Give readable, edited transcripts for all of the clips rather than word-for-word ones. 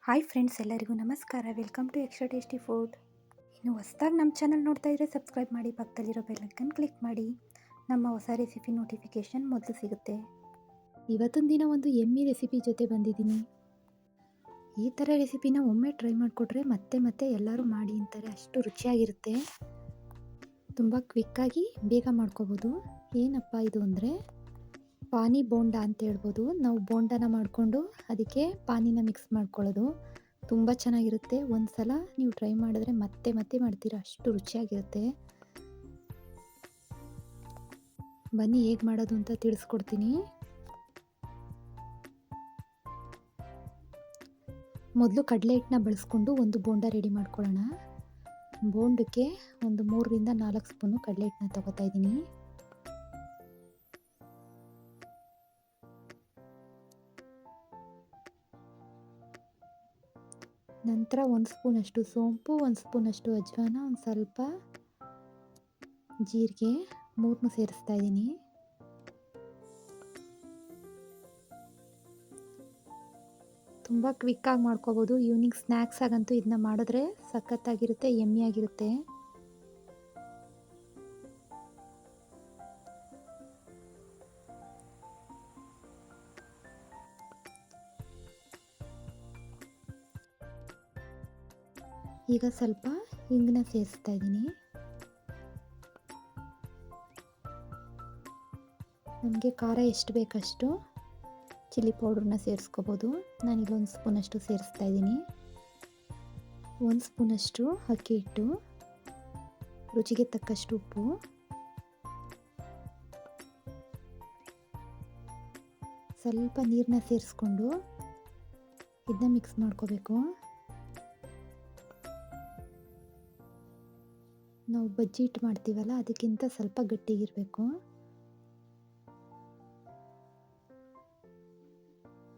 Hi friends, ಎಲ್ಲರಿಗೂ ನಮಸ್ಕಾರ. Welcome to extra tasty food. ಇನ್ನು ಹೊಸದಾಗಿ ನಮ್ಮ ಚಾನಲ್ ನೋಡ್ತಾ ಇದ್ದರೆ ಸಬ್ಸ್ಕ್ರೈಬ್ ಮಾಡಿ, ಪಕ್ಕದಲ್ಲಿರೋ ಬೆಲ್ ಐಕನ್ ಕ್ಲಿಕ್ ಮಾಡಿ. ನಮ್ಮ ಹೊಸ ರೆಸಿಪಿ ನೋಟಿಫಿಕೇಷನ್ ಮೊದಲು ಸಿಗುತ್ತೆ. ಇವತ್ತಿನ ದಿನ ಒಂದು ಎಮ್ಮಿ ರೆಸಿಪಿ ಜೊತೆ ಬಂದಿದ್ದೀನಿ. ಈ ಥರ ರೆಸಿಪಿನ ಒಮ್ಮೆ ಟ್ರೈ ಮಾಡಿಕೊಟ್ರೆ ಮತ್ತೆ ಮತ್ತೆ ಎಲ್ಲರೂ ಮಾಡಿ ಅಂತಾರೆ. ಅಷ್ಟು ರುಚಿಯಾಗಿರುತ್ತೆ. ತುಂಬ ಕ್ವಿಕ್ಕಾಗಿ ಬೇಗ ಮಾಡ್ಕೋಬೋದು. ಏನಪ್ಪ ಇದು ಅಂದರೆ ಪಾನಿ ಬೋಂಡ ಅಂತ ಹೇಳ್ಬೋದು. ನಾವು ಬೋಂಡನ ಮಾಡಿಕೊಂಡು ಅದಕ್ಕೆ ಪಾನಿನ ಮಿಕ್ಸ್ ಮಾಡ್ಕೊಳ್ಳೋದು. ತುಂಬ ಚೆನ್ನಾಗಿರುತ್ತೆ. ಒಂದು ಸಲ ನೀವು ಟ್ರೈ ಮಾಡಿದ್ರೆ ಮತ್ತೆ ಮತ್ತೆ ಮಾಡ್ತೀರಾ, ಅಷ್ಟು ರುಚಿಯಾಗಿರುತ್ತೆ. ಬನ್ನಿ ಹೇಗೆ ಮಾಡೋದು ಅಂತ ತಿಳಿಸ್ಕೊಡ್ತೀನಿ. ಮೊದಲು ಕಡಲೆ ಹಿಟ್ಟನ್ನ ಬಳಸ್ಕೊಂಡು ಒಂದು ಬೋಂಡ ರೆಡಿ ಮಾಡ್ಕೊಳ್ಳೋಣ. ಬೋಂಡಕ್ಕೆ ಒಂದು 3ರಿಂದ 4 ಸ್ಪೂನು ಕಡಲೆ ಹಿಟ್ಟನ್ನ ತಗೋತಾ ಇದ್ದೀನಿ. ನಂತರ 1 ಸ್ಪೂನಷ್ಟು ಸೋಂಪು, 1 ಸ್ಪೂನಷ್ಟು ಅಜ್ವಾನ, ಒಂದು ಸ್ವಲ್ಪ ಜೀರಿಗೆ, 3 ಸೇರಿಸ್ತಾ ಇದ್ದೀನಿ. ತುಂಬ ಕ್ವಿಕ್ಕಾಗಿ ಮಾಡ್ಕೋಬೋದು. ಈವ್ನಿಂಗ್ ಸ್ನ್ಯಾಕ್ಸ್ ಆಗಂತೂ ಇದನ್ನ ಮಾಡಿದ್ರೆ ಸಖತ್ತಾಗಿರುತ್ತೆ, ಯಮ್ಮಿಯಾಗಿರುತ್ತೆ. ಈಗ ಸ್ವಲ್ಪ ಹಿಂಗನ್ನ ಸೇರಿಸ್ತಾ ಇದ್ದೀನಿ. ನಮಗೆ ಖಾರ ಎಷ್ಟು ಬೇಕಷ್ಟು ಚಿಲ್ಲಿ ಪೌಡ್ರನ್ನ ಸೇರಿಸ್ಕೋಬೋದು. ನಾನೀಗ 1 ಸ್ಪೂನಷ್ಟು ಸೇರಿಸ್ತಾ ಇದ್ದೀನಿ. 1 ಸ್ಪೂನಷ್ಟು ಅಕ್ಕಿ ಹಿಟ್ಟು, ರುಚಿಗೆ ತಕ್ಕಷ್ಟು ಉಪ್ಪು, ಸ್ವಲ್ಪ ನೀರನ್ನ ಸೇರಿಸ್ಕೊಂಡು ಇದನ್ನ ಮಿಕ್ಸ್ ಮಾಡ್ಕೋಬೇಕು. ನಾವು ಬಜ್ಜಿ ಹಿಟ್ಟು ಮಾಡ್ತೀವಲ್ಲ, ಅದಕ್ಕಿಂತ ಸ್ವಲ್ಪ ಗಟ್ಟಿಗಿರಬೇಕು.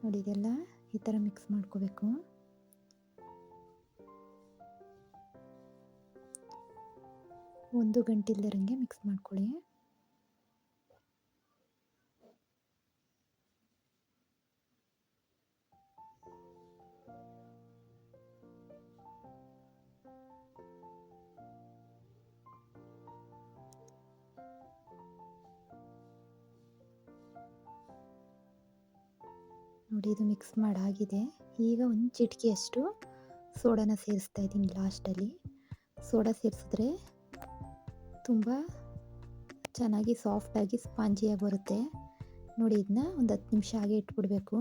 ನೋಡಿ, ಇದೆಲ್ಲ ಈ ಥರ ಮಿಕ್ಸ್ ಮಾಡ್ಕೋಬೇಕು. ಒಂದು ಗಂಟಿಲ್ದಿರಂಗೆ ಮಿಕ್ಸ್ ಮಾಡ್ಕೊಳ್ಳಿ. ನೋಡಿ, ಇದು ಮಿಕ್ಸ್ ಮಾಡಾಗಿದೆ. ಈಗ ಒಂದು ಚಿಟಿಕೆಯಷ್ಟು ಸೋಡಾನ ಸೇರಿಸ್ತಾ ಇದ್ದೀನಿ ಲಾಸ್ಟಲ್ಲಿ. ಸೋಡಾ ಸೇರಿಸಿದ್ರೆ ತುಂಬ ಚೆನ್ನಾಗಿ ಸಾಫ್ಟಾಗಿ ಸ್ಪಾಂಜಿಯಾಗಿ ಬರುತ್ತೆ. ನೋಡಿ, ಇದನ್ನ ಒಂದು 10 ನಿಮಿಷ ಹಾಗೆ ಇಟ್ಬಿಡಬೇಕು.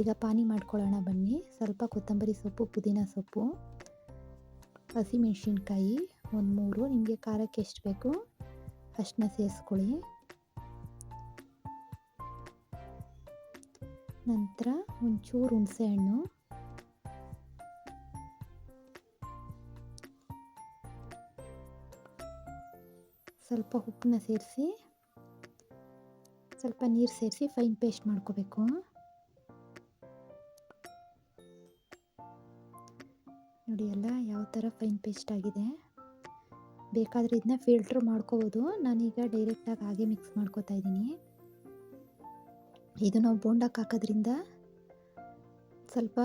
ಈಗ ಪಾನಿ ಮಾಡ್ಕೊಳ್ಳೋಣ ಬನ್ನಿ. ಸ್ವಲ್ಪ ಕೊತ್ತಂಬರಿ ಸೊಪ್ಪು, ಪುದೀನ ಸೊಪ್ಪು, ಹಸಿಮೆಣಸಿನ್ಕಾಯಿ ಒಂದು 3, ನಿಮಗೆ ಖಾರಕ್ಕೆ ಎಷ್ಟು ಬೇಕು ಅಷ್ಟನ್ನ ಸೇರಿಸ್ಕೊಳ್ಳಿ. ನಂತರ ಒಂಚೂರು ಹುಣಸೆ ಹಣ್ಣು, ಸ್ವಲ್ಪ ಉಪ್ಪನ್ನ ಸೇರಿಸಿ, ಸ್ವಲ್ಪ ನೀರು ಸೇರಿಸಿ ಫೈನ್ ಪೇಸ್ಟ್ ಮಾಡ್ಕೋಬೇಕು. ನೋಡಿ ಎಲ್ಲ ಯಾವ ಥರ ಫೈನ್ ಪೇಸ್ಟ್ ಆಗಿದೆ. ಬೇಕಾದರೆ ಇದನ್ನ ಫಿಲ್ಟ್ರ್ ಮಾಡ್ಕೋಬೋದು. ನಾನೀಗ ಡೈರೆಕ್ಟಾಗಿ ಹಾಗೆ ಮಿಕ್ಸ್ ಮಾಡ್ಕೋತಾ ಇದ್ದೀನಿ. ಇದು ನಾವು ಬೋಂಡಕ್ಕೆ ಹಾಕೋದ್ರಿಂದ ಸ್ವಲ್ಪ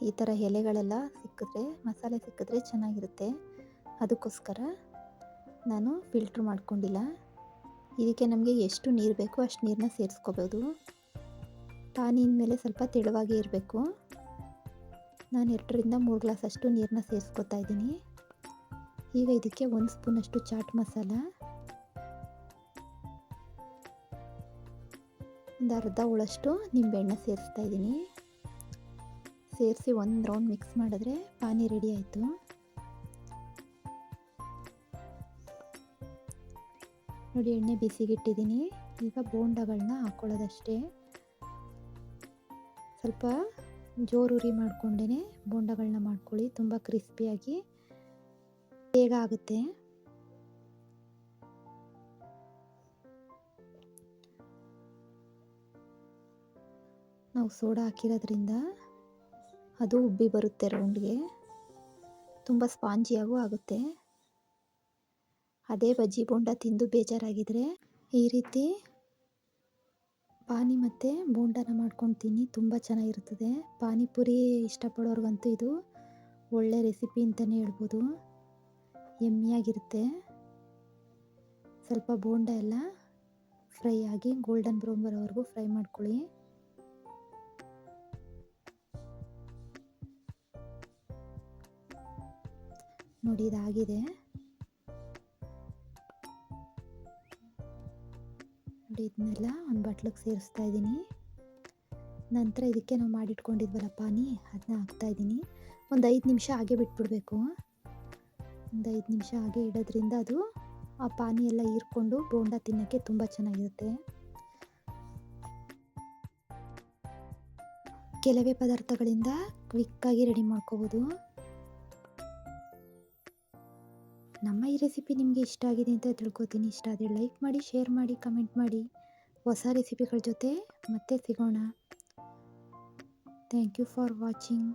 ಈ ಥರ ಎಲೆಗಳೆಲ್ಲ ಸಿಕ್ಕಿದ್ರೆ, ಮಸಾಲೆ ಸಿಕ್ಕಿದ್ರೆ ಚೆನ್ನಾಗಿರುತ್ತೆ. ಅದಕ್ಕೋಸ್ಕರ ನಾನು ಫಿಲ್ಟ್ರ್ ಮಾಡ್ಕೊಂಡಿಲ್ಲ. ಇದಕ್ಕೆ ನಮಗೆ ಎಷ್ಟು ನೀರು ಬೇಕೋ ಅಷ್ಟು ನೀರನ್ನ ಸೇರಿಸ್ಕೋಬೋದು. ಪಾನಿನ ಮೇಲೆ ಸ್ವಲ್ಪ ತೆಳುವಾಗೇ ಇರಬೇಕು. ನಾನು 2ರಿಂದ 3 ಗ್ಲಾಸ್ ಅಷ್ಟು ನೀರನ್ನ ಸೇರಿಸ್ಕೊತಾ ಇದ್ದೀನಿ. ಈಗ ಇದಕ್ಕೆ 1 ಸ್ಪೂನಷ್ಟು ಚಾಟ್ ಮಸಾಲ, ಒಂದು ಅರ್ಧ ಹುಳಷ್ಟು ನಿಂಬೆಹಣ್ಣು ಸೇರಿಸ್ತಾ ಇದ್ದೀನಿ. ಸೇರಿಸಿ ಒಂದು ರೌಂಡ್ ಮಿಕ್ಸ್ ಮಾಡಿದ್ರೆ ಪಾನಿ ರೆಡಿ ಆಯಿತು. ನೋಡಿ, ಎಣ್ಣೆ ಬಿಸಿಗಿಟ್ಟಿದ್ದೀನಿ. ಈಗ ಬೋಂಡಗಳನ್ನ ಹಾಕ್ಕೊಳ್ಳೋದಷ್ಟೇ. ಸ್ವಲ್ಪ ಜೋರುರಿ ಮಾಡಿಕೊಂಡೇ ಬೋಂಡಗಳನ್ನ ಮಾಡ್ಕೊಳ್ಳಿ. ತುಂಬ ಕ್ರಿಸ್ಪಿಯಾಗಿ ಬೇಗ ಆಗುತ್ತೆ. ನಾವು ಸೋಡಾ ಹಾಕಿರೋದ್ರಿಂದ ಅದು ಉಬ್ಬಿ ಬರುತ್ತೆ ರೌಂಡ್ಗೆ, ತುಂಬ ಸ್ಪಾಂಜಿಯಾಗೂ ಆಗುತ್ತೆ. ಅದೇ ಬಜ್ಜಿ ಬೋಂಡ ತಿಂದು ಬೇಜಾರಾಗಿದ್ದರೆ ಈ ರೀತಿ ಪಾನಿ ಮತ್ತು ಬೋಂಡನ ಮಾಡ್ಕೊತೀನಿ, ತುಂಬ ಚೆನ್ನಾಗಿರ್ತದೆ. ಪಾನಿಪುರಿ ಇಷ್ಟಪಡೋರ್ಗಂತೂ ಇದು ಒಳ್ಳೆ ರೆಸಿಪಿ ಅಂತಲೇ ಹೇಳ್ಬೋದು. ಯಮ್ಮಿಯಾಗಿರುತ್ತೆ. ಸ್ವಲ್ಪ ಬೋಂಡ ಎಲ್ಲ ಫ್ರೈ ಆಗಿ ಗೋಲ್ಡನ್ ಬ್ರೌನ್ ಬರೋವರೆಗೂ ಫ್ರೈ ಮಾಡ್ಕೊಳ್ಳಿ. ನೋಡಿ ಇದಾಗಿದೆ. ನೋಡಿ ಇದನ್ನೆಲ್ಲ ಒಂದು ಬಟ್ಲಿಗೆ ಸೇರಿಸ್ತಾ ಇದ್ದೀನಿ. ನಂತರ ಇದಕ್ಕೆ ನಾವು ಮಾಡಿಟ್ಕೊಂಡಿದ್ವಲ್ಲ ಪಾನಿ, ಅದನ್ನ ಹಾಕ್ತಾಯಿದ್ದೀನಿ. ಒಂದು 5 ನಿಮಿಷ ಹಾಗೆ ಬಿಟ್ಬಿಡಬೇಕು. ಒಂದು 5 ನಿಮಿಷ ಹಾಗೆ ಇಡೋದ್ರಿಂದ ಅದು ಆ ಪಾನಿ ಎಲ್ಲ ಹೀರ್ಕೊಂಡು ಬೋಂಡ ತಿನ್ನೋಕ್ಕೆ ತುಂಬ ಚೆನ್ನಾಗಿರುತ್ತೆ. ಕೆಲವೇ ಪದಾರ್ಥಗಳಿಂದ ಕ್ವಿಕ್ಕಾಗಿ ರೆಡಿ ಮಾಡ್ಕೋಬೋದು. ನಮ್ಮ ಈ ರೆಸಿಪಿ ನಿಮಗೆ ಇಷ್ಟ ಆಗಿದೆ ಅಂತ ತಿಳ್ಕೊತೀನಿ. ಇಷ್ಟ ಆದರೆ ಲೈಕ್ ಮಾಡಿ, ಶೇರ್ ಮಾಡಿ, ಕಮೆಂಟ್ ಮಾಡಿ. ಹೊಸ ರೆಸಿಪಿಗಳ ಜೊತೆ ಮತ್ತೆ ಸಿಗೋಣ. Thank you for watching.